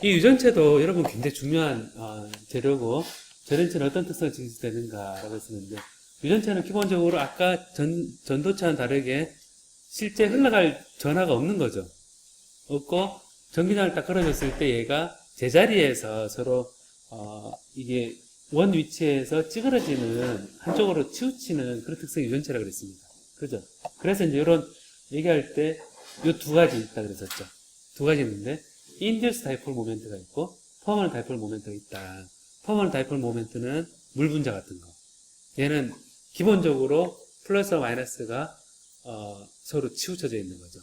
이 유전체도 여러분 굉장히 중요한 재료고, 전원체는 어떤 특성을 지니되는가라고 했었는데, 유전체는 기본적으로 아까 전도체와는 다르게 실제 흘러갈 전하가 없는 거죠. 없고 전기장을 딱 걸어줬을 때 얘가 제자리에서 서로 이게 원 위치에서 찌그러지는, 한쪽으로 치우치는 그런 특성이 유전체라고 그랬습니다. 그죠? 그래서 이제 이런 얘기할 때 요 두 가지 있다 그랬었죠. 두 가지 있는데 인듀스 다이폴 모멘트가 있고 퍼머넌트 다이폴 모멘트가 있다. 퍼머넌트 다이폴 모멘트는 물 분자 같은 거. 얘는 기본적으로 플러스와 마이너스가 서로 치우쳐져 있는 거죠.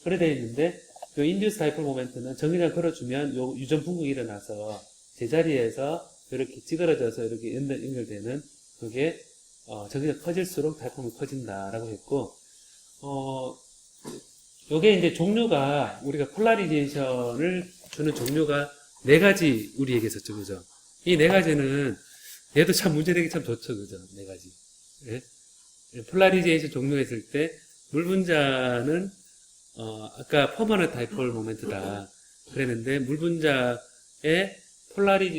그래 되어 있는데 요 인듀스 다이폴 모멘트는 전기장 걸어주면 요 유전 분극이 일어나서 제자리에서 이렇게 찌그러져서 이렇게 연결되는 그게 전기장 커질수록 다이폴이 커진다라고 했고, 요게 이제 종류가, 우리가 폴라리제이션을 주는 종류가 네 가지 우리 얘기했었죠. 그죠? 이 네 가지는 얘도 참 문제되기 참 좋죠. 그죠? 네 가지. 예? 폴라리제이션 종류가 있을 때 물 분자는 아까 퍼머넌트 다이폴 모멘트다 그랬는데, 물 분자에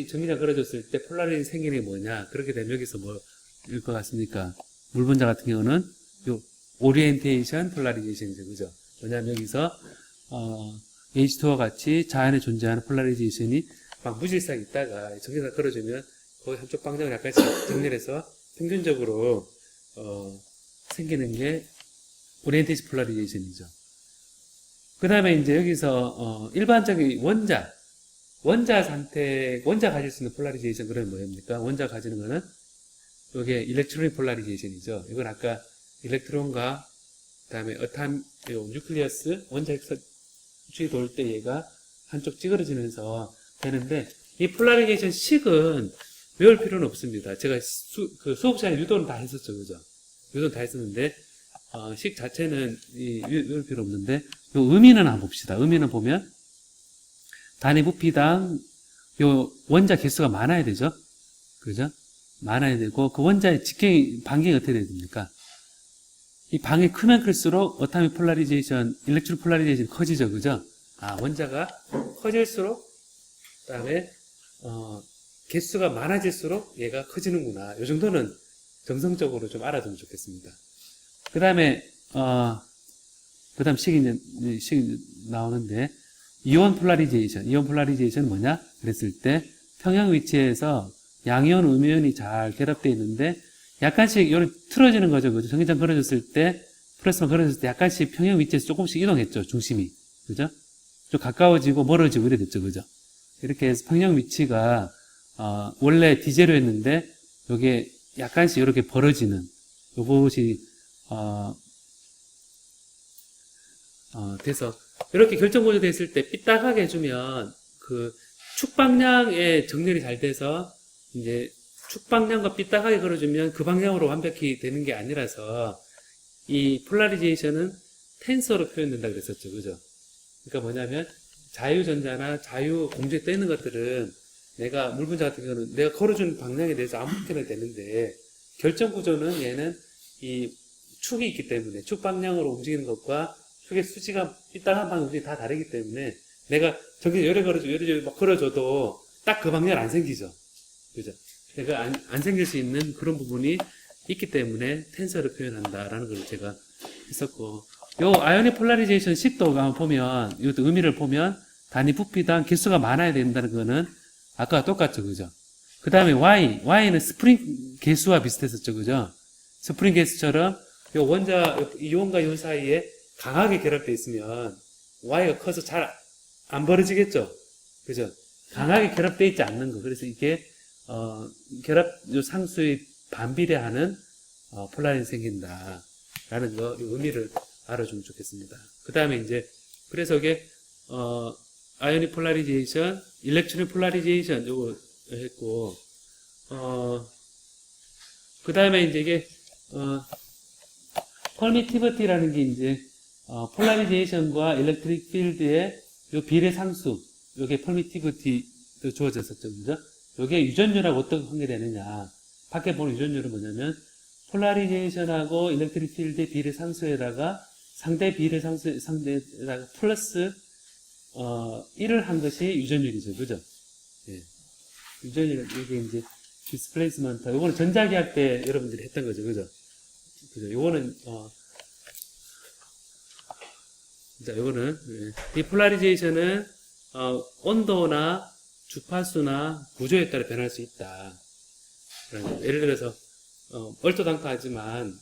전기장 걸어줬을 때 폴라리티 생기는 게 뭐냐? 그렇게 되면 여기서 뭐일 것 같습니까? 물 분자 같은 경우는 요 오리엔테이션 폴라리제이션이죠. 그죠? 왜냐하면 여기서 H2와 같이 자연에 존재하는 폴라리제이션이 막 무질서하게 있다가 전기장 걸어주면 거기 한쪽 방향을 약간씩 정렬해서 평균적으로 생기는 게 오리엔테이션 폴라리제이션이죠. 그 다음에 이제 여기서 일반적인 원자 가질 수 있는 폴라리제이션, 그러면 뭐입니까? 원자 가지는 거는 이게 일렉트로닉 폴라리제이션이죠. 이건 아까 일렉트론과 그다음에 뉴클리어스 원자 핵수이 돌 때 얘가 한쪽 찌그러지면서 되는데, 이 폴라리제이션 식은 외울 필요는 없습니다. 제가 수업 시간에 유도는 다 했었죠. 그죠? 유도는 다 했었는데 식 자체는 외울 필요 없는데, 요 의미는 한번 봅시다. 의미는 보면 단위 부피당 요 원자 개수가 많아야 되죠. 그죠? 많아야 되고, 그 원자의 반경이 어떻게 돼야 됩니까? 이 방이 크면 클수록 어타믹 폴라리제이션, 일렉트론 폴라리제이션이 커지죠. 그죠? 원자가 커질수록, 그 다음에 개수가 많아질수록 얘가 커지는구나. 요 정도는 정성적으로 좀 알아두면 좋겠습니다. 그 다음에 식이 나오는데, 이온 폴라리제이션은 뭐냐? 그랬을 때 평형 위치에서 양이온, 음이온이 잘 결합되어 있는데 약간씩 요런 틀어지는 거죠. 그죠? 전기장 걸어줬을 때, 플러스만 걸어줬을 때 약간씩 평형 위치에서 조금씩 이동했죠. 중심이. 그죠? 좀 가까워지고 멀어지고 이래 됐죠. 그죠? 이렇게 해서 평형 위치가 원래 D제로였는데 요게 약간씩 이렇게 벌어지는 요것이 돼서 이렇게 결정고조 됐을 때 삐딱하게 해주면 그 축방향의 정렬이 잘 돼서 이제 축방향과 삐딱하게 걸어주면 그 방향으로 완벽히 되는 게 아니라서 이 폴라리제이션은 텐서로 표현된다 그랬었죠. 그죠? 그러니까 뭐냐면 자유전자나 자유공주에 떠 있는 것들은 내가 물분자 같은 경우는 내가 걸어준 방향에 대해서 아무렇게나 되는데, 결정구조는 얘는 이 축이 있기 때문에 축 방향으로 움직이는 것과 축의 수지가 삐딱한 방향이 다 다르기 때문에 내가 저기 열에 막 걸어줘도 딱 그 방향 안 생기죠. 그죠? 내가 안 생길 수 있는 그런 부분이 있기 때문에 텐서를 표현한다라는 걸 제가 했었고, 요 아이오닉 폴라리제이션 식도 보면, 이것도 의미를 보면 단위 부피당 개수가 많아야 된다는 거는 아까와 똑같죠. 그죠? 그 다음에 Y는 스프링 개수와 비슷했었죠. 그죠? 스프링 개수처럼 요 이온과 이온 사이에 강하게 결합되어 있으면 Y가 커서 잘 안 벌어지겠죠. 그죠? 강하게 결합되어 있지 않는 거. 그래서 이게 요 상수의 반비례하는 폴라리는 생긴다 라는 거, 이 의미를 알아주면 좋겠습니다. 그 다음에 이제 그래서 이게 아이오닉 폴라리제이션, 일렉트로닉 폴라리제이션 요거 했고, 그 다음에 이제 이게 퍼미티비티라는 게 이제 폴라리제이션과 일렉트릭 필드의 요 비례 상수, 요게 퍼미티비티도 주어졌었죠. 그죠? 요게 유전율하고 어떻게 관계되느냐. 밖에 보는 유전율은 뭐냐면 폴라리제이션하고 일렉트릭 필드의 비례 상수에다가 상대에다가 플러스 일을 한 것이 유전율이죠. 그죠? 예. 유전율, 이게 이제 디스플레이스먼트. 요거는 전자기학 때 여러분들이 했던 거죠. 그죠? 그죠? 요거는, 자, 요거는, 예. 디폴라리제이션은, 온도나 주파수나 구조에 따라 변할 수 있다. 예를 들어서, 얼토당토하지만,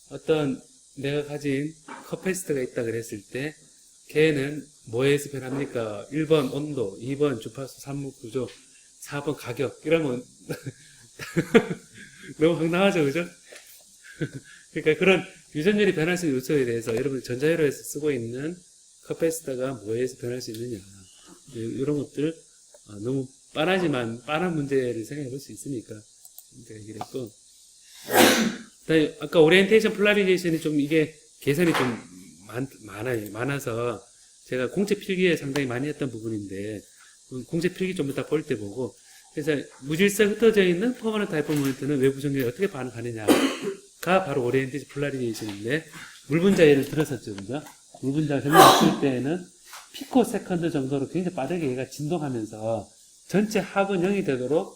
어떤 내가 가진 커패시터가 있다 그랬을 때, 걔는 뭐에서 변합니까? 1번 온도, 2번 주파수, 3번 구조, 4번 가격. 이러면, 너무 황당하죠, 그죠? 그러니까 그런 유전율이 변할 수 있는 요소에 대해서 여러분 전자회로에서 쓰고 있는 커패시터가 뭐에서 변할 수 있느냐. 이런 것들, 너무 빤하지만 빤한 문제를 생각해 볼 수 있으니까 제가 얘기를 했고. 아까 오리엔테이션 폴라리제이션이 좀 이게 계산이 좀 많아서 제가 공채 필기에 상당히 많이 했던 부분인데 공채 필기 좀 이따 볼 때 보고 그래서 무질서 흩어져 있는 퍼머넌트 다이폴 모멘트는 외부 전기에 어떻게 반응하느냐가 바로 오리엔테이션 폴라리제이션인데 물분자 예를 들었었죠, 그죠? 물분자가 전달했을 때에는 피코 세컨드 정도로 굉장히 빠르게 얘가 진동하면서 전체 합은 0이 되도록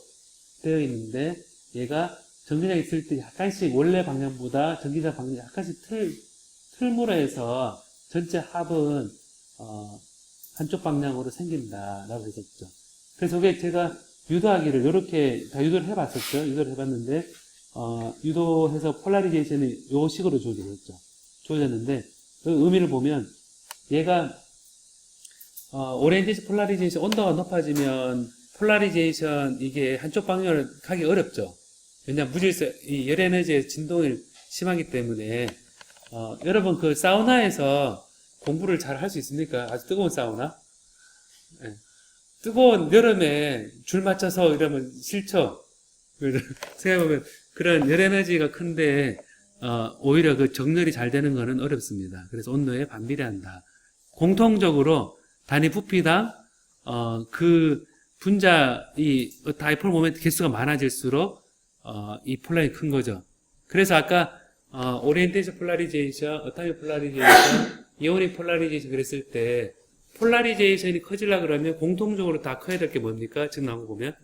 되어 있는데 얘가 전기장이 있을 때 약간씩 원래 방향보다 전기장 방향이 약간씩 틀무로 해서 전체 합은 한쪽 방향으로 생긴다라고 했었죠. 그래서 그게 제가 유도하기를 이렇게 다 유도를 해봤었죠. 유도를 해봤는데 유도해서 폴라리제이션이 요 식으로 주어졌죠. 주어졌는데 그 의미를 보면 얘가 오리엔테이션 폴라리제이션 온도가 높아지면 폴라리제이션 이게 한쪽 방향을 가기 어렵죠. 왜냐하면 무질서 이 열에너지의 진동이 심하기 때문에 여러분 그 사우나에서 공부를 잘 할 수 있습니까? 아주 뜨거운 사우나? 네. 뜨거운 여름에 줄 맞춰서 이러면 싫죠. 생각해보면 그런 열에너지가 큰데 오히려 그 정렬이 잘 되는 거는 어렵습니다. 그래서 온도에 반비례한다. 공통적으로 단위 부피당 그 분자 이 다이폴 모멘트 개수가 많아질수록 이 폴라리 큰 거죠. 그래서 아까 오리엔테이션 폴라리제이션, 어타미 폴라리제이션, 이오닉 폴라리제이션 그랬을 때 폴라리제이션이 커지려 그러면 공통적으로 다 커야 될 게 뭡니까? 지금 나온 거 보면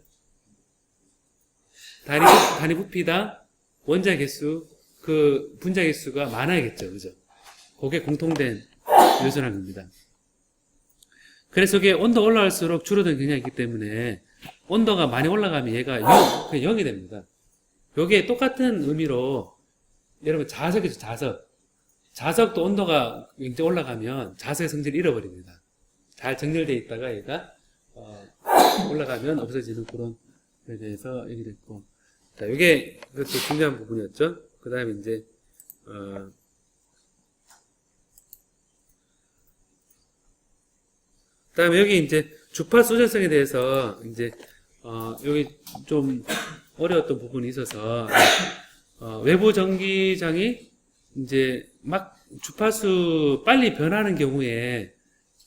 단위 부피당 원자 개수 그 분자 개수가 많아야겠죠, 그죠? 그게 공통된 요소라는 겁니다. 그래서 이게 온도 올라갈수록 줄어드는 경향이 있기 때문에 온도가 많이 올라가면 얘가 0이 됩니다. 요게 똑같은 의미로 여러분 자석이죠, 자석. 자석도 온도가 굉장히 올라가면 자석의 성질을 잃어버립니다. 잘 정렬되어 있다가 얘가 올라가면 없어지는 그런 거에 대해서 얘기를 했고. 자, 요게 그것도 중요한 부분이었죠. 그 다음에 이제 그 다음에 여기 이제 주파수 조절성에 대해서 이제 여기 좀 어려웠던 부분이 있어서 외부 전기장이 이제 막 주파수 빨리 변하는 경우에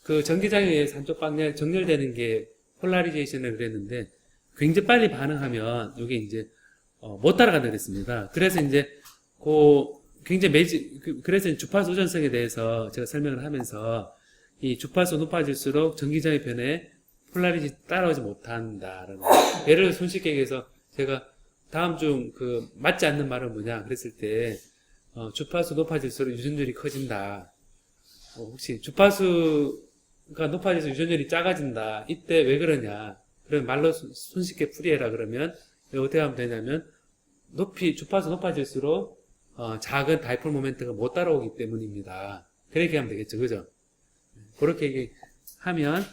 그 전기장에 의해서 한쪽 방향 정렬되는 게 폴라리제이션을 그랬는데 굉장히 빨리 반응하면 이게 이제 못 따라간다 그랬습니다. 그래서 이제 굉장히 그래서 주파수 조절성에 대해서 제가 설명을 하면서 이 주파수 높아질수록 전기장의 변에 폴라리티 따라오지 못한다라는 예를 들어 손쉽게 얘기해서 제가 다음 중 그 맞지 않는 말은 뭐냐 그랬을 때 주파수 높아질수록 유전율이 커진다. 혹시 주파수가 높아져서 유전율이 작아진다. 이때 왜 그러냐? 그럼 말로 손쉽게 풀이해라 그러면 어떻게 하면 되냐면 주파수 높아질수록 작은 다이폴 모멘트가 못 따라오기 때문입니다. 그렇게 하면 되겠죠, 그죠? 그렇게 얘기하면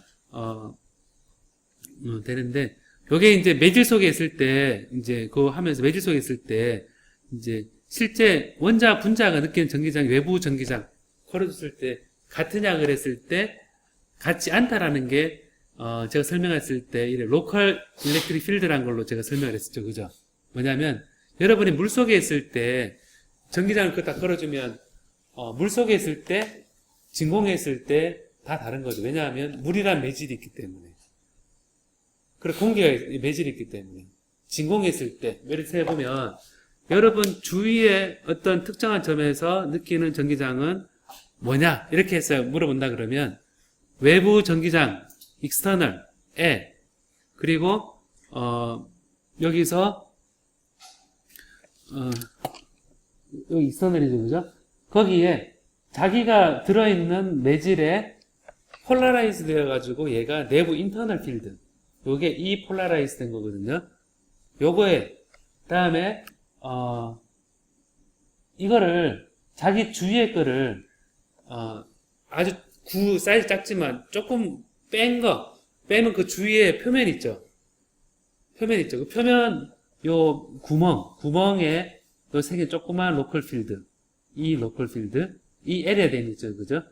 되는데 요게 이제 매질 속에 있을 때 이제 그거 하면서 매질 속에 있을 때 이제 실제 원자 분자가 느끼는 전기장 외부 전기장 걸어줬을 때 같으냐 그랬을 때 같지 않다라는 게 제가 설명했을 때 이래 로컬 일렉트릭 필드라는 걸로 제가 설명을 했었죠, 그죠? 뭐냐면 여러분이 물 속에 있을 때 전기장을 딱 걸어주면 물 속에 있을 때 진공에 있을 때 다 다른 거죠. 왜냐하면 물이란 매질이 있기 때문에. 그리고 공기가 매질이 있기 때문에. 진공에 있을 때, 이렇게 해보면, 여러분 주위에 어떤 특정한 점에서 느끼는 전기장은 뭐냐? 이렇게 해서 물어본다 그러면, 외부 전기장 external에 그리고 여기서 여기 external이죠, 그죠? 거기에 자기가 들어있는 매질에 폴라라이즈 되어가지고 얘가 내부 인터널 필드 요게 이 폴라라이즈 된 거거든요. 요거에 다음에 이거를 자기 주위의 거를 아주 사이즈 작지만 조금 빼면 그 주위에 표면 있죠. 그 표면 요 구멍에 요 생긴 조그만 로컬 필드 이 로컬 필드 이 에리아 된 있죠, 그죠?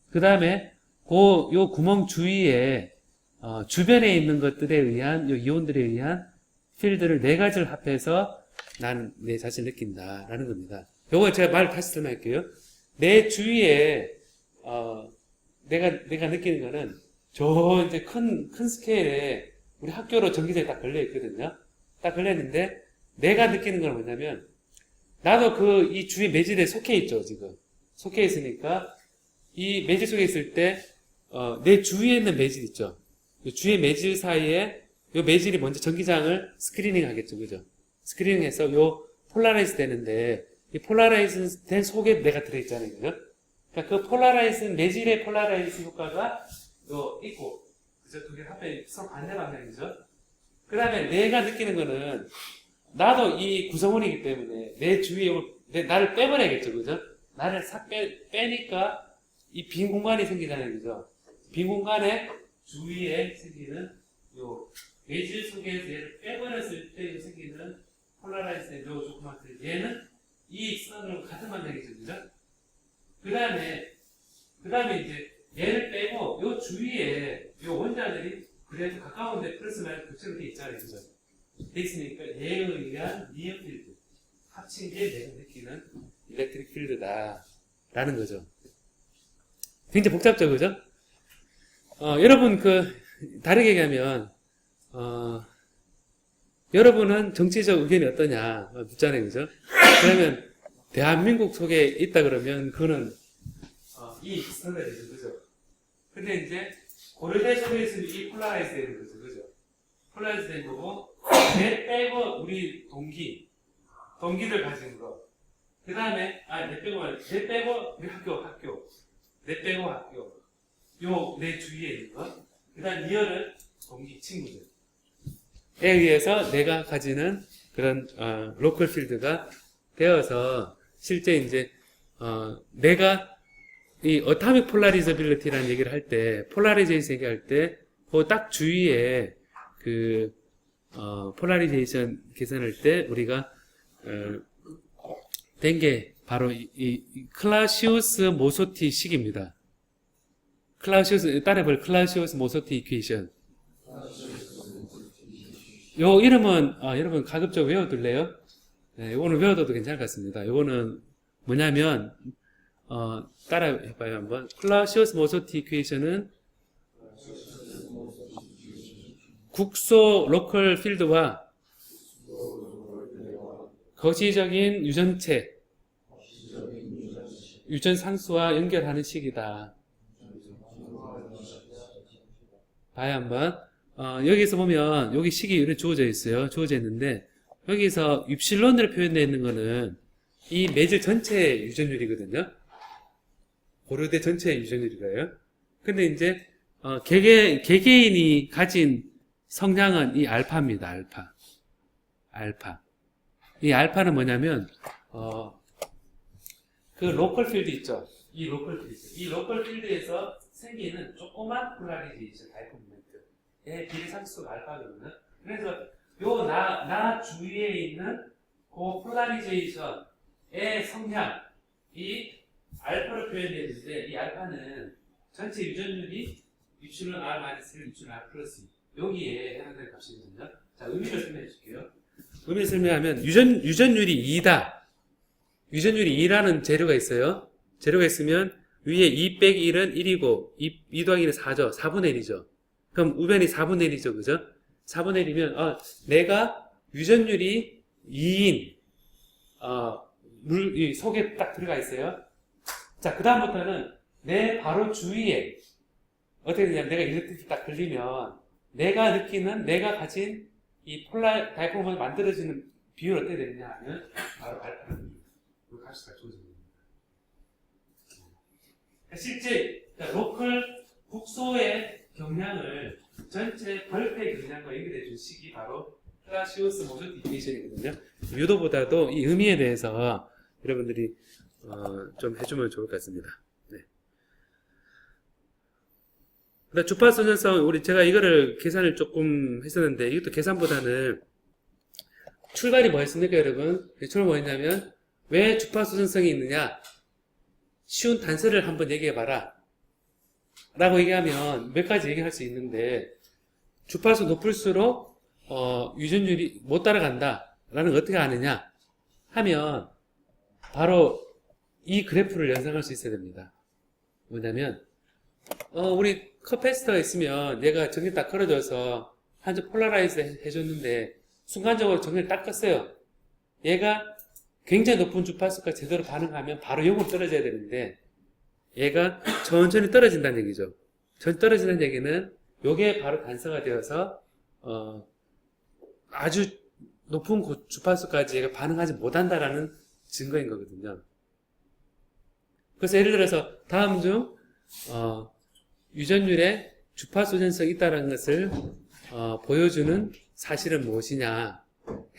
그 다음에 요 구멍 주위에 주변에 있는 것들에 의한 요 이온들에 의한 필드를 네 가지를 합해서 나는 내 자신을 느낀다라는 겁니다. 요거 제가 말 다시 설명할게요. 내 주위에 내가 느끼는 거는 저 이제 큰 스케일에 우리 학교로 전기장이 딱 걸려 있거든요. 딱 걸려 있는데 내가 느끼는 건 뭐냐면 나도 이 주위 매질에 속해 있죠, 지금. 속해 있으니까 이 매질 속에 있을 때 내 주위에 있는 매질 있죠. 주위의 매질 사이에 요 매질이 먼저 전기장을 스크리닝 하겠죠, 그죠? 스크리닝해서 요 폴라라이즈 되는데 이 폴라라이즈 된 속에 내가 들어있잖아요, 그죠? 그러니까 그 폴라라이즈 매질의 폴라라이즈 효과가 요 있고, 그죠? 두 개 합해 서로 반대 방향이죠. 그 다음에 내가 느끼는 거는 나도 이 구성원이기 때문에 내 주위에 나를 빼버려야겠죠, 그죠? 나를 싹 빼니까 이 빈 공간이 생기잖아요, 그죠? 빈 공간에 주위에 생기는 요 매질 속에서 얘를 빼버렸을 때 생기는 폴라라이즈의 요 조그만 얘는 이 익스턴으로 같은 방향이죠, 그죠? 그 다음에 이제 얘를 빼고 요 주위에 요 원자들이 그래도 가까운데 플러스 마이너스 교체로 돼 있잖아요, 그죠? 돼 있으니까 얘에 의한 니어 필드 합친 게 내가 느끼는 일렉트릭 필드다 라는 거죠. 굉장히 복잡죠, 그죠? 여러분 다르게 얘기하면 여러분은 정치적 의견이 어떠냐 묻잖아요, 그죠? 그러면 대한민국 속에 있다 그러면 그거는 이 익스터널이죠, 그죠? 근데 이제 고려대 속에 있으면 이 폴라라이즈 되는 거죠, 그죠? 폴라라이즈 된 거고 내 빼고 우리 동기들 가진 거. 그 다음에 내 빼고 우리 학교 내 빼고 학교 요 내 주위에 있는 거. 그 다음 리얼은 동기 친구들 에 의해서 내가 가지는 그런 로컬 필드가 되어서 실제 이제 내가 이 어타믹 폴라리저빌리티라는 얘기를 할 때 폴라리제이션 얘기할 때 그 딱 주위에 폴라리제이션 계산할 때 우리가 된 게 바로 이 클라시우스 모소티 식입니다. 따라해볼 클라시우스 모소티 이퀘이션. 요 이름은 여러분 가급적 외워둘래요? 네, 이거는 외워둬도 괜찮을 것 같습니다. 이거는 뭐냐면 따라해봐요 한번. 클라시우스 모소티 이퀘이션은 국소 로컬 필드와 거시적인 유전 상수와 연결하는 식이다. 봐요 한번. 여기서 보면 여기 식이 이렇게 주어져 있어요. 주어져 있는데 여기서 입실론으로 표현되어 있는 거는 이 매질 전체의 유전율이거든요. 고려대 전체의 유전율이래요. 근데 이제 개개인이 가진 성량은 이 알파입니다. 알파. 이 알파는 뭐냐면 그 로컬 필드 있죠. 이 로컬 필드에서 생기는 조그만 폴라리제이션 다이코모멘트의 비례상수가 알파거든요. 그래서 요 나 주위에 있는 그 폴라리제이션의 성량 이 알파로 표현되어 있는데 이 알파는 전체 유전율이 유출은 R-1, 유출은 R+, 여기에 해당되는 값이거든요. 자, 의미를 설명해 줄게요. 의미를 설명하면 유전율이 2다. 유전율이 2라는 재료가 있어요. 재료가 있으면 위에 2 빼기 1은 1이고 2 더하기 1은 4죠. 4분의 1이죠. 그럼 우변이 4분의 1이죠. 그죠? 4분의 1이면 내가 유전율이 2인 이 속에 딱 들어가 있어요. 자, 그 다음부터는 내 바로 주위에 어떻게 되냐면 내가 일렉트릭 딱 걸리면 내가 느끼는 내가 가진 이 다이포먼을 만들어지는 비율 어떻게 되느냐 하면 바로 알파는 그 값이 다 조정됩니다. 실제 로컬 국소의 경량을 전체 벌크의 경량과 연결해 준 식이 바로 클라시우스 모션 디피니션이거든요. 유도보다도 이 의미에 대해서 여러분들이 좀 해주면 좋을 것 같습니다. 네. 그다음 주파수 전성 제가 이거를 계산을 조금 했었는데 이것도 계산보다는 출발이 뭐였습니까, 여러분? 출발이 뭐였냐면 왜 주파수 전성이 있느냐? 쉬운 단서를 한번 얘기해봐라. 라고 얘기하면 몇 가지 얘기할 수 있는데 주파수 높을수록 유전율이 못 따라간다. 라는 걸 어떻게 아느냐? 하면 바로 이 그래프를 연상할 수 있어야 됩니다. 뭐냐면 우리 커패시터가 있으면 얘가 전기 딱 걸어줘서 한쪽 폴라라이즈 해줬는데 순간적으로 전기를 딱 껐어요. 얘가 굉장히 높은 주파수가 제대로 반응하면 바로 0으로 떨어져야 되는데 얘가 천천히 떨어진다는 얘기죠. 천천히 떨어지는 얘기는 요게 바로 단서가 되어서 아주 높은 주파수까지 얘가 반응하지 못한다라는 증거인 거거든요. 그래서 예를 들어서 다음 중 유전율에 주파수 전성이 있다는 것을 보여주는 사실은 무엇이냐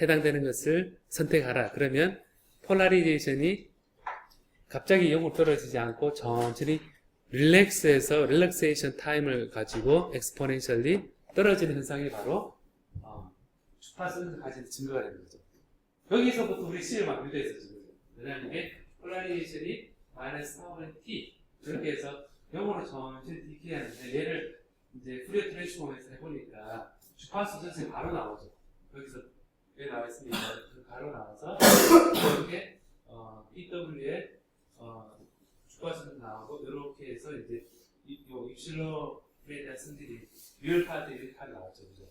해당되는 것을 선택하라. 그러면 폴라리제이션이 갑자기 0으로 떨어지지 않고 천천히 릴렉세이션 타임을 가지고 엑스포넨셜리 떨어지는 현상이 바로 주파수를 가진 증거가 되는 거죠. 여기서부터 우리 C를 막 유도했었죠. 왜냐하면 이게 폴라리제이션이 마이너스 4분의 T 이렇게 해서 0으로 천천히 디케이하는데 얘를 이제 프리어 트랜스폼에서 해보니까 주파수 전성이 바로 나오죠. 여기서 여기 나와 있으니까 바로 나와서 이렇게 EW에 주파수도 나오고 이렇게 해서 이제 요 입실로에 대한 성질이 리얼파드 이렇게 나왔죠, 그죠?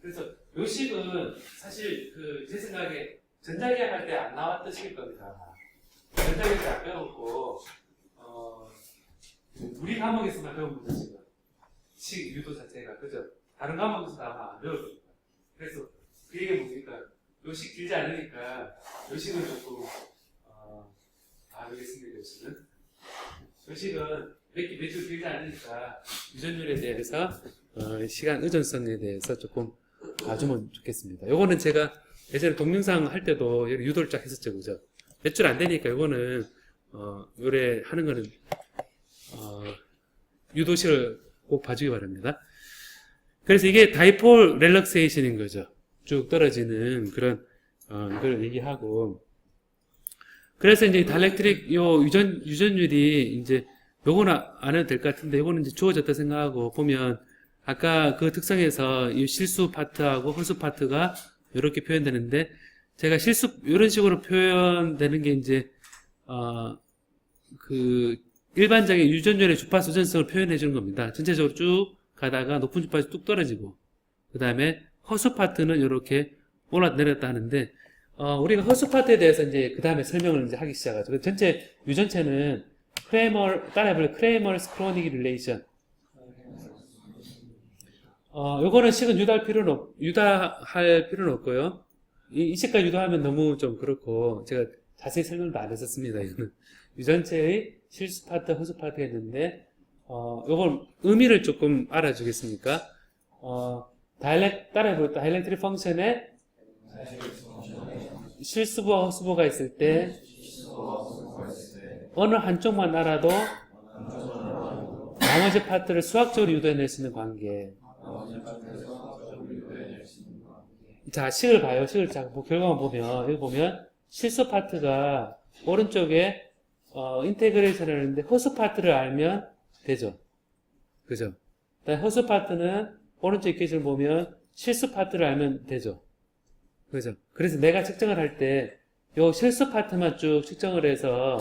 그래서 요 식은 사실 제 생각에 전자기학 할 때 안 나왔던 식일 겁니다. 전자기학 때 안 배웠고 우리 과목에서만 배운 거죠, 지금. 식 유도 자체가, 그죠? 다른 과목에서도 아마 안 배울 겁니다. 그래서 그 얘기가 뭡니까? 요식 길지 않으니까 요식은 조금 모르겠습니다. 요식은 몇 줄 길지 않으니까 유전율에 대해서 시간 의존성에 대해서 조금 봐주면 좋겠습니다. 요거는 제가 예전에 동영상 할 때도 유도를 쫙 했었죠, 그죠? 몇 줄 안 되니까 요거는 요래 하는 거는 유도식을 꼭 봐주기 바랍니다. 그래서 이게 다이폴 렐럭세이션인 거죠. 쭉 떨어지는 그런 걸 얘기하고, 그래서 이제 다이렉트릭 요 유전율이 이제 요거는 안 해도 될 것 같은데 요거는 이제 주어졌다 생각하고 보면 아까 그 특성에서 이 실수 파트하고 허수 파트가 이렇게 표현되는데 제가 이런 식으로 표현되는 게 이제 그 일반적인 유전율의 주파수 전성을 표현해 주는 겁니다. 전체적으로 쭉 가다가 높은 주파수 뚝 떨어지고 그 다음에 허수 파트는 이렇게 올라내렸다 하는데 우리가 허수 파트에 대해서 이제 그 다음에 설명을 이제 하기 시작하죠. 전체 유전체는 따라해볼래? 크레이머스 크로닉 릴레이션. 요거는 식은 유도할 필요는 없고요. 이 식까지 유도하면 너무 좀 그렇고 제가 자세히 설명도 안 했었습니다. 이거는 유전체의 실수 파트, 허수 파트가 있는데 요걸 의미를 조금 알아주겠습니까? 따라해볼래? 다이렉트리 펑션에 실수부와 허수부가 있을 때 어느 한쪽만 알아도 나머지 파트를 수학적으로 유도해낼 수 있는 관계. 자, 식을 봐요. 결과만 보면 여기 보면 실수 파트가 오른쪽에 인테그레이션을 하는데 허수 파트를 알면 되죠. 그죠? 허수 파트는 오른쪽 이퀘이션을 보면 실수 파트를 알면 되죠. 그죠? 그래서 내가 측정을 할 때 요 실수 파트만 쭉 측정을 해서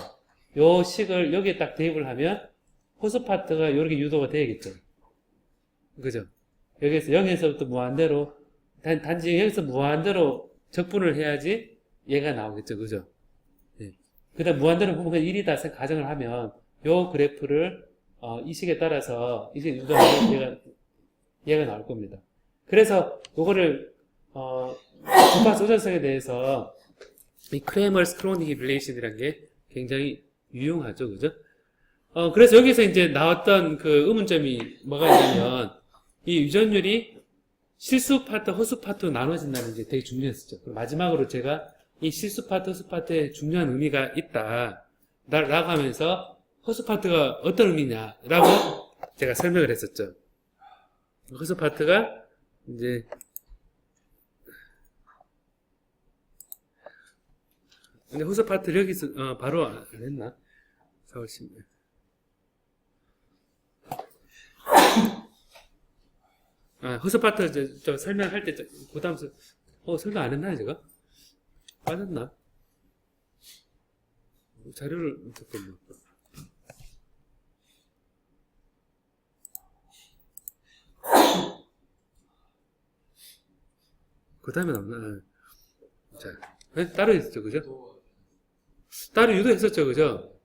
요 식을 여기에 딱 대입을 하면 허수 파트가 요렇게 유도가 되겠죠. 그죠? 여기서 0에서부터 무한대로 단지 여기서 무한대로 적분을 해야지 얘가 나오겠죠. 그죠? 예. 그 다음 무한대로 보면 1이다 가정을 하면 요 그래프를 이 식에 따라서 이제 유도하면 얘가 나올 겁니다. 그래서 요거를 분파 소전성에 대해서 이 크레머스 크로닉 릴레이션이라는 게 굉장히 유용하죠, 그죠? 그래서 여기서 이제 나왔던 그 의문점이 뭐가 있냐면 이 유전율이 실수 파트, 허수 파트로 나눠진다는 게 되게 중요했었죠. 그리고 마지막으로 제가 이 실수 파트, 허수 파트에 중요한 의미가 있다 라고 하면서 허수 파트가 어떤 의미냐라고 제가 설명을 했었죠. 허수 파트가 이제 근데 허수 파트를 여기서 바로 안 했나? 4월 10일. 허수 파트 저 설명할 때 부담스 설명 안 했나 제가? 빠졌나? 자료를 잠깐만. 그 다음에 나오나? 자, 따로 있었죠, 그죠? 따로 유도했었죠, 그죠?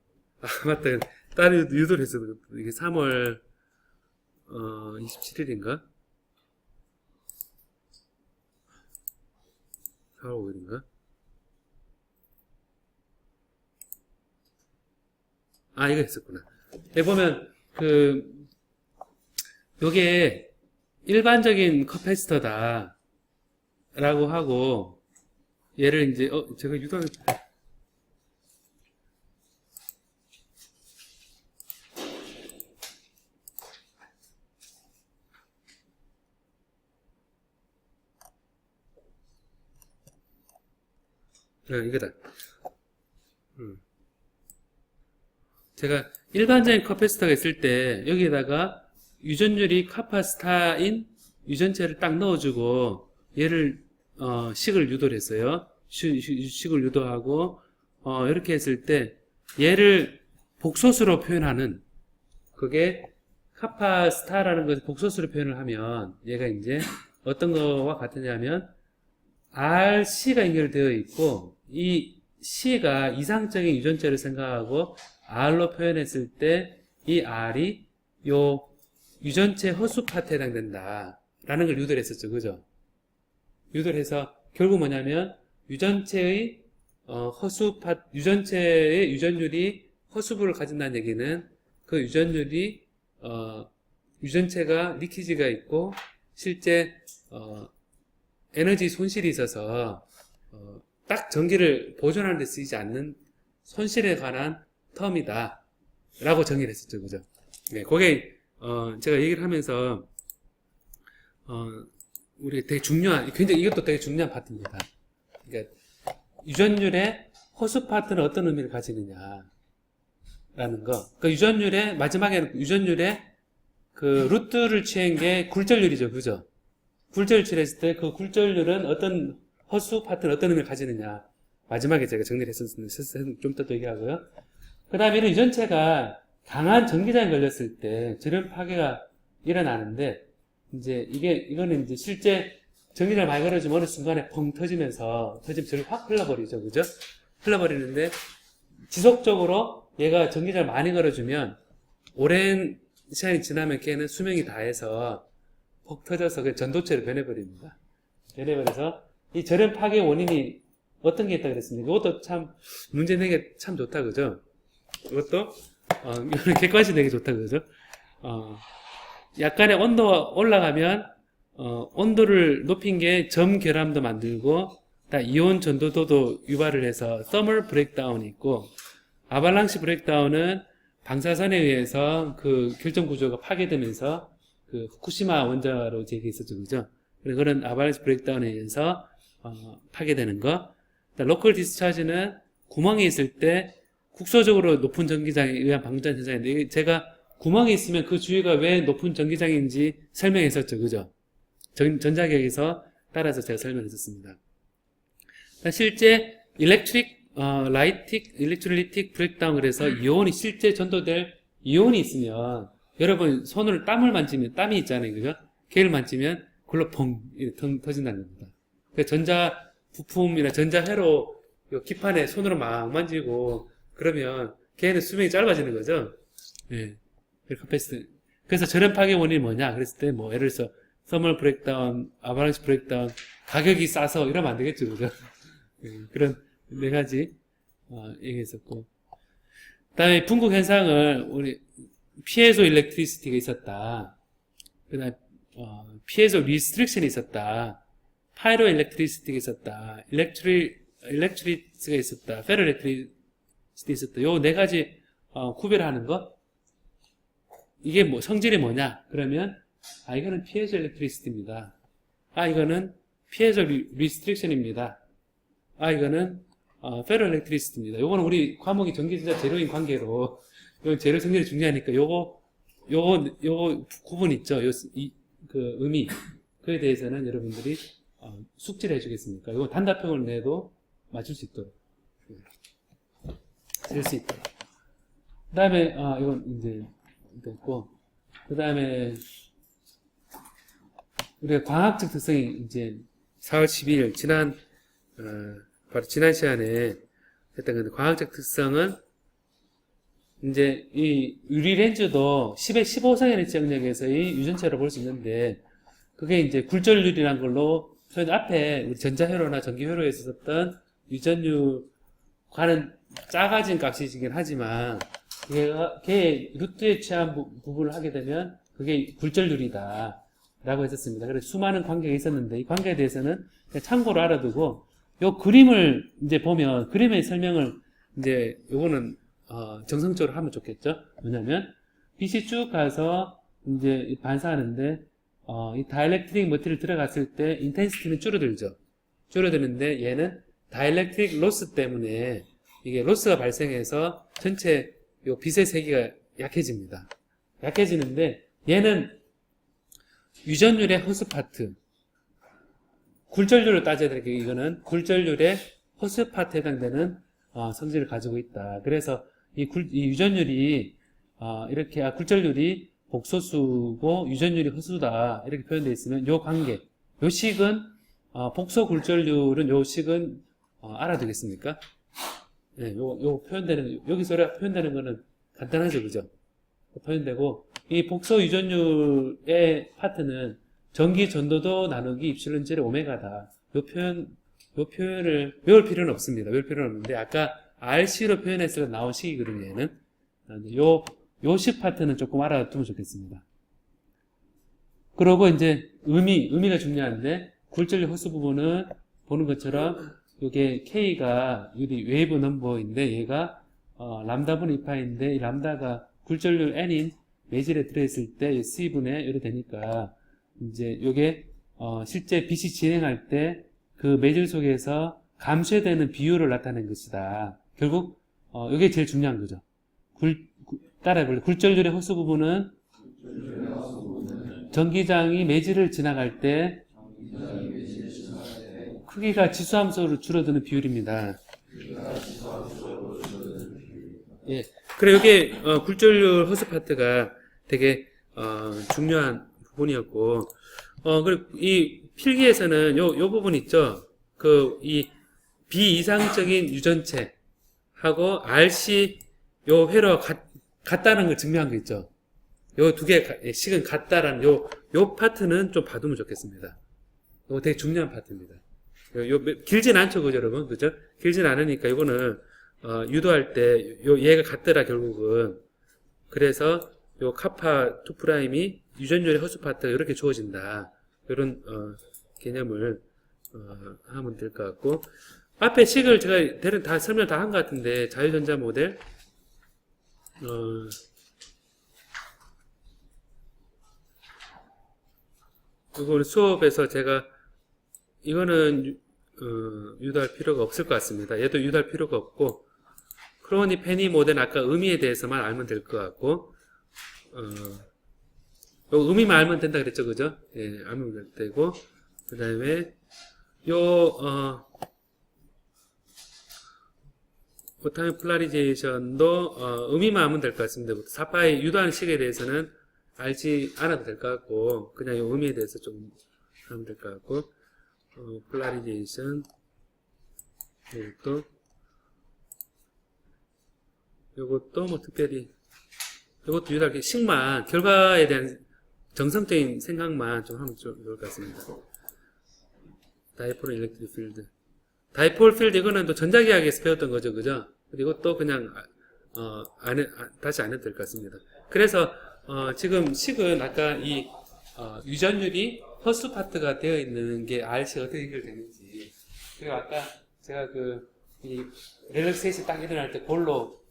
맞다. 따로 유도를 했었죠. 이게 3월 27일인가? 4월 5일인가? 이거 했었구나. 여기 보면, 요게 일반적인 커패시터다. 라고 하고, 얘를 이제, 제가 유도하겠다. 이거다. 제가 일반적인 커패시터가 있을 때 여기에다가 유전율이 카파스타인 유전체를 딱 넣어주고 얘를 식을 유도를 했어요. 식을 유도하고 이렇게 했을 때 얘를 복소수로 표현하는 그게 카파스타라는 것을 복소수로 표현을 하면 얘가 이제 어떤 거와 같으냐면 RC가 연결되어 있고 이 C가 이상적인 유전체를 생각하고 R로 표현했을 때 이 R이 요 유전체 허수 파트에 해당된다 라는 걸 유도를 했었죠. 그죠? 유도를 해서 결국 뭐냐면 유전체의 유전체의 유전율이 허수부를 가진다는 얘기는 그 유전율이 유전체가 리키지가 있고 실제 에너지 손실이 있어서 딱 전기를 보존하는 데 쓰이지 않는 손실에 관한 텀이다 라고 정의를 했었죠. 그죠? 네, 그게 제가 얘기를 하면서 우리 되게 중요한, 굉장히 이것도 되게 중요한 파트입니다. 그러니까 유전율의 허수 파트는 어떤 의미를 가지느냐 라는 거. 그 유전율의 마지막에는 유전율의 그 루트를 취한 게 굴절률이죠. 그죠? 굴절율 취했을 때 그 굴절률은 어떤 허수 파트는 어떤 의미를 가지느냐. 마지막에 제가 정리를 했었는데 좀 더 얘기하고요. 그 다음에 이런 유전체가 강한 전기장에 걸렸을 때 저런 파괴가 일어나는데 이제 이거는 이제 실제 전기장을 많이 걸어주면 어느 순간에 펑 터지면 저를 확 흘러버리죠. 그죠? 흘러버리는데 지속적으로 얘가 전기장을 많이 걸어주면 오랜 시간이 지나면 걔는 수명이 다해서 폭 터져서 그 전도체로 변해버립니다. 변해버려서 이 저런 파괴 원인이 어떤 게 있다 그랬습니까? 이것도 참 문제 내기 참 좋다. 그죠? 이것도 객관식 내기 좋다. 그죠? 약간의 온도가 올라가면 온도를 높인 게 점 결함도 만들고 이온 전도도도 유발을 해서 서멀 브레이크다운이 있고 아발랑시 브레이크다운은 방사선에 의해서 그 결정 구조가 파괴되면서 그 후쿠시마 원자로 제기했었죠. 그죠? 그런 아발랑시 브레이크다운에 의해서 파괴되는 거. 로컬 디스차지는 구멍이 있을 때 국소적으로 높은 전기장에 의한 방전 현상인데 제가 구멍이 있으면 그 주위가 왜 높은 전기장인지 설명했었죠. 그죠? 전자격에서 따라서 제가 설명했었습니다. 실제 일렉트롤리틱 브레이크다운 그래서 이온이 실제 전도될 이온이 있으면 여러분 손으로 땀을 만지면 땀이 있잖아요. 그죠? 걔를 만지면 그걸로 펑 터진다는 겁니다. 전자 부품이나 전자회로 기판에 손으로 막 만지고 그러면 걔는 수명이 짧아지는 거죠. 예. 캐패시티. 그래서 저렴 파괴 원인이 뭐냐? 그랬을 때 뭐 예를 들어서 서멀 브레이크다운, 아바란치 브레이크다운, 가격이 싸서 이러면 안 되겠죠, 그죠? 그런 네 가지 얘기했었고, 그다음에 분국 현상을 우리 피에조 일렉트리시티가 있었다. 그다음 피에조 리스트릭션이 있었다. 파이로 일렉트리시티가 있었다. 일렉트리스가 있었다. 페로 일렉트리시티 있었다. 요 네 가지 구별하는 거. 이게 뭐 성질이 뭐냐? 그러면 이거는 피에조 일렉트리시티입니다. 이거는 피에조 리스트릭션입니다. 이거는 페로 일렉트리시티입니다. 요거는 우리 과목이 전기전자 재료인 관계로 이건 재료 성질이 중요하니까 요거 구분 있죠. 그 의미 그에 대해서는 여러분들이 숙지를 해주겠습니까? 요거 단답형을 내도 맞출 수 있도록 쓸 수 있도록. 그 다음에 이건 이제 됐고, 그 다음에 우리가 광학적 특성이 이제 4월 12일 바로 지난 시간에 했던 건데, 광학적 특성은 이제 이 유리 렌즈도 10의 15성연의 영역에서의 유전체로 볼 수 있는데, 그게 이제 굴절률이라는 걸로 저희 앞에 우리 전자회로나 전기회로에서 썼던 유전율과는 작아진 값이긴 하지만 걔의 루트에 취한 부분을 하게 되면 그게 굴절률이다 라고 했었습니다. 그래서 수많은 관계가 있었는데 이 관계에 대해서는 그냥 참고로 알아두고, 요 그림을 이제 보면 그림의 설명을 이제 요거는 정성적으로 하면 좋겠죠. 왜냐면 빛이 쭉 가서 이제 반사하는데 이 다이렉트릭 머티리얼 들어갔을 때 인텐시티는 줄어들죠. 줄어드는데 얘는 다이렉트릭 로스 때문에 이게 로스가 발생해서 전체 요 빛의 세기가 약해집니다. 약해지는데 얘는 유전율의 허스 파트, 굴절률을 따져야 되니까 이거는 굴절률의 허스 파트에 해당되는 성질을 가지고 있다. 그래서 이 유전율이 이렇게 굴절률이 복소수고 유전율이 허수다 이렇게 표현되어 있으면 요 관계, 요 식은 복소 굴절률은 요 식은 알아두겠습니까? 네, 요 표현되는, 여기서 표현되는 거는 간단하죠, 그죠? 표현되고, 이 복소 유전율의 파트는 전기 전도도 나누기 입실론 제로 오메가다. 요 표현을 외울 필요는 없습니다. 외울 필요는 없는데, 아까 RC로 표현했을 때 나온 식이거든요, 얘는. 요 식 파트는 조금 알아두면 좋겠습니다. 그러고 이제 의미가 중요한데, 굴절률 허수 부분은 보는 것처럼 요게 K가 유리 웨이브 넘버인데 얘가 람다분 2파인데 이 람다가 굴절률 N인 매질에 들어있을 때 C분의 이렇게 되니까 이제 요게 실제 빛이 진행할 때 그 매질 속에서 감쇄되는 비율을 나타낸 것이다. 결국 요게 제일 중요한 거죠. 따라해볼래요. 굴절률의 허수 부분은 전기장이 매질을 지나갈 때 크기가 지수함수로 줄어드는 비율입니다. 예. 그래, 여기, 굴절률 허수 파트가 되게, 중요한 부분이었고, 그리고 이 필기에서는 요 부분 있죠? 이 비이상적인 유전체하고 RC 요 회로 같다는 걸 증명한 거 있죠? 요 두 개 식은 같다라는 요 파트는 좀 봐두면 좋겠습니다. 이거 되게 중요한 파트입니다. 길진 않죠, 그죠, 여러분? 그죠? 길진 않으니까, 이거는, 유도할 때, 얘가 같더라, 결국은. 그래서, 요 카파 2'이 유전율의 허수 파트가 이렇게 주어진다. 이런, 개념을, 하면 될 것 같고. 앞에 식을 제가 대략 다 설명 다 한 것 같은데, 자유전자 모델. 이거는 수업에서 제가 이거는 유도할 필요가 없을 것 같습니다. 얘도 유도할 필요가 없고, 크로니 페니 모델 아까 의미에 대해서만 알면 될 것 같고, 의미만 알면 된다 그랬죠, 그죠? 예, 알면 되고, 그 다음에 오타임 폴라리제이션도 의미만 알면 될 것 같습니다. 4파의 유도하는 식에 대해서는 알지 않아도 될 것 같고, 그냥 이 의미에 대해서 좀 하면 될 것 같고, 폴라리제이션, 요것도 뭐 특별히 이것도 유일하게 식만, 결과에 대한 정성적인 생각만 좀 하면 좀 좋을 것 같습니다. 다이폴 일렉트릭 필드. 다이폴 필드, 이거는 또 전자기하학에서 배웠던 거죠, 그죠? 이것도 그냥, 다시 안 해도 될 것 같습니다. 그래서, 지금 식은 아까 유전율이 허수 파트가 되어 있는 게 RC가 어떻게 연결되는지. 그리고 아까 제가 이 렐렉세이션 딱 일어날 때 골로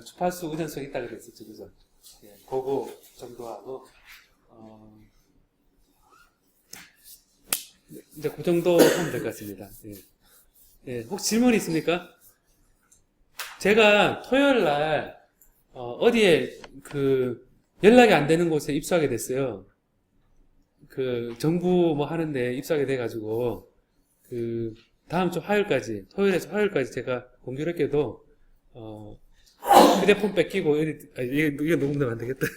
주파수 의존성이 있다고 그랬었죠, 그죠? 예, 그거 정도 하고, 이제 그 정도 하면 될 것 같습니다. 예. 예, 혹시 질문 있습니까? 제가 토요일 날, 어디에 연락이 안 되는 곳에 입소하게 됐어요. 정부 뭐 하는데 입소하게 돼가지고, 다음 주 화요일까지, 토요일에서 화요일까지 제가 공교롭게도, 휴대폰 뺏기고, 이거 녹음되면 안 되겠다.